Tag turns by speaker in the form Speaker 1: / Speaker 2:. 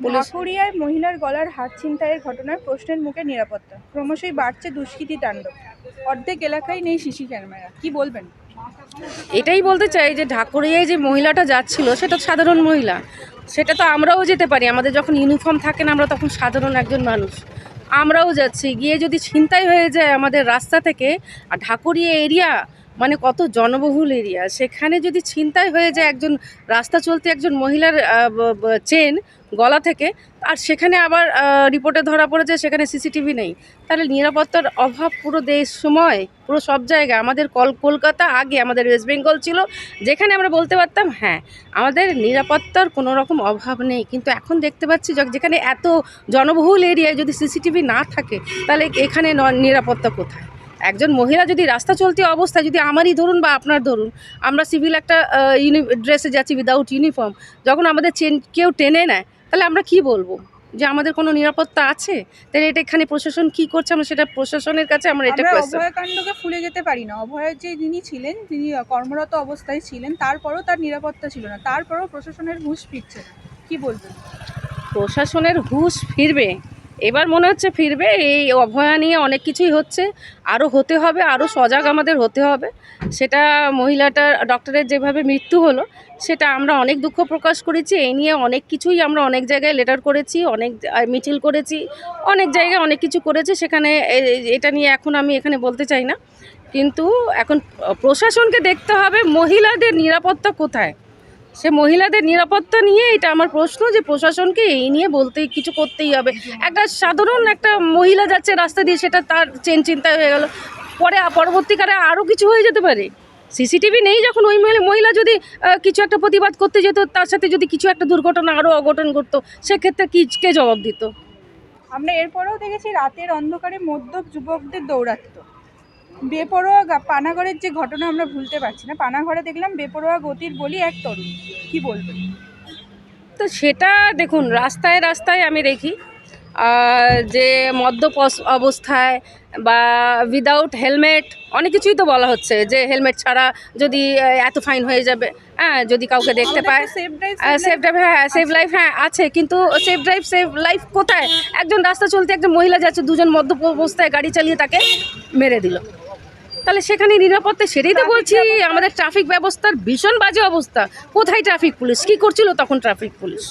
Speaker 1: ঢাকুরিয়ায় মহিলার গলার হাত ছিনতাইয়ের ঘটনায় প্রশ্নের মুখে নিরাপত্তা, ক্রমশই বাড়ছে দুষ্কৃতী তাণ্ডব, অর্ধেক এলাকায় নেই সিসি ক্যামেরা, কি বলবেন?
Speaker 2: এটাই বলতে চাই যে ঢাকুরিয়ায় যে মহিলাটা যাচ্ছিল সেটা সাধারণ মহিলা, সেটা তো আমরাও যেতে পারি। আমাদের যখন ইউনিফর্ম থাকে না, আমরা তখন সাধারণ একজন মানুষ, আমরাও যাচ্ছি। গিয়ে যদি ছিনতাই হয়ে যায় আমাদের রাস্তা থেকে, আর ঢাকুরিয়া এরিয়া মানে কত জনবহুল এরিয়া, সেখানে যদি ছিনতাই হয়ে যায় একজন রাস্তা চলতে একজন মহিলার চেন গলা থেকে, আর সেখানে আবার রিপোর্টে ধরা পড়েছে সেখানে সিসিটিভি নেই, তাহলে নিরাপত্তার অভাব পুরো দেশ সময় পুরো সব জায়গায়। আমাদের কলকাতা আগে আমাদের ওয়েস্ট বেঙ্গল ছিল, যেখানে আমরা বলতে পারতাম হ্যাঁ আমাদের নিরাপত্তার কোনো রকম অভাব নেই। কিন্তু এখন দেখতে পাচ্ছি যেখানে এত জনবহুল এরিয়ায় যদি সিসিটিভি না থাকে, তাহলে এখানে নিরাপত্তা কোথায়? একজন মহিলা যদি রাস্তা চলতি অবস্থায়, যদি আমারই ধরুন বা আপনার ধরুন, আমরা সিভিল একটা ড্রেসে যাচ্ছি উইদাউট ইউনিফর্ম, যখন আমাদের কেউ টেনে নেয়, তাহলে আমরা কি বলবো? যে আমাদের কোনো নিরাপত্তা আছে? তাহলে এটা এখানে প্রশাসন কি করছে, আমরা সেটা প্রশাসনের কাছে আমরা এটা কোয়েশ্চেন।
Speaker 1: অভয়কাণ্ডকে ভুলে যেতে পারি না। অভয়ের যে যিনি ছিলেন, যিনি কর্মরত অবস্থায় ছিলেন, তারপরও তার নিরাপত্তা ছিল না, তারপরও প্রশাসনের হুঁশ ফিরছে না, কি বলবেন?
Speaker 2: প্রশাসনের হুঁশ ফিরবে, এবার মনে হচ্ছে ফিরবে। এই অভয়া নিয়ে অনেক কিছুই হচ্ছে, আরও হতে হবে, আরও সজাগ আমাদের হতে হবে। সেটা মহিলাটার ডক্টরের যেভাবে মৃত্যু হলো, সেটা আমরা অনেক দুঃখ প্রকাশ করেছি। এই নিয়ে অনেক কিছুই আমরা অনেক জায়গায় লেটার করেছি, অনেক মিছিল করেছি, অনেক জায়গায় অনেক কিছু করেছে। সেখানে এটা নিয়ে এখন আমি এখানে বলতে চাই না। কিন্তু এখন প্রশাসনকে দেখতে হবে মহিলাদের নিরাপত্তা কোথায়। সে মহিলাদের নিরাপত্তা নিয়ে এটা আমার প্রশ্ন, যে প্রশাসনকে এই নিয়ে কিছু করতেই হবে। একটা সাধারণ একটা মহিলা যাচ্ছে রাস্তা দিয়ে, সেটা তার চিন্তায় হয়ে গেল, পরবর্তীকালে আরও কিছু হয়ে যেতে পারে। সিসিটিভি নেই যখন, ওই মহিলা যদি কিছু একটা প্রতিবাদ করতে যেত, তার সাথে যদি কিছু একটা দুর্ঘটনা আরও অঘটন করতো, সেক্ষেত্রে কে জবাব দিত?
Speaker 1: আমরা এরপরেও দেখেছি রাতের অন্ধকারে মদ্যপ যুবকদের দৌরাত্ম্য, বেপরোয়া পানাগড়ের যে ঘটনা আমরা ভুলতে পারছি না। পানাগড়ে দেখলাম বেপরোয়া গতির বলি এক তরুণ, কি বলবেন?
Speaker 2: তো সেটা দেখুন, রাস্তায় রাস্তায় আমি দেখি যে মদ্যপ অবস্থায় বা উইদাউট হেলমেট, অনেক কিছুই তো বলা হচ্ছে যে হেলমেট ছাড়া যদি এত ফাইন হয়ে যাবে। হ্যাঁ, যদি কাউকে দেখতে পায়
Speaker 1: সেফ
Speaker 2: ড্রাইভ, হ্যাঁ সেভ লাইফ, হ্যাঁ আছে, কিন্তু সেভ ড্রাইভ সেভ লাইফ কোথায়? একজন রাস্তা চলতে একজন মহিলা যাচ্ছে, দুজন মদ্যপ অবস্থায় গাড়ি চালিয়ে তাকে মেরে দিল, তাহলে সেখানে নিরাপত্তা? সেটাই তো বলছি, আমাদের ট্রাফিক ব্যবস্থার ভীষণ বাজে অবস্থা। কোথায় ট্রাফিক পুলিশ? কী করছিল তখন ট্রাফিক পুলিশ?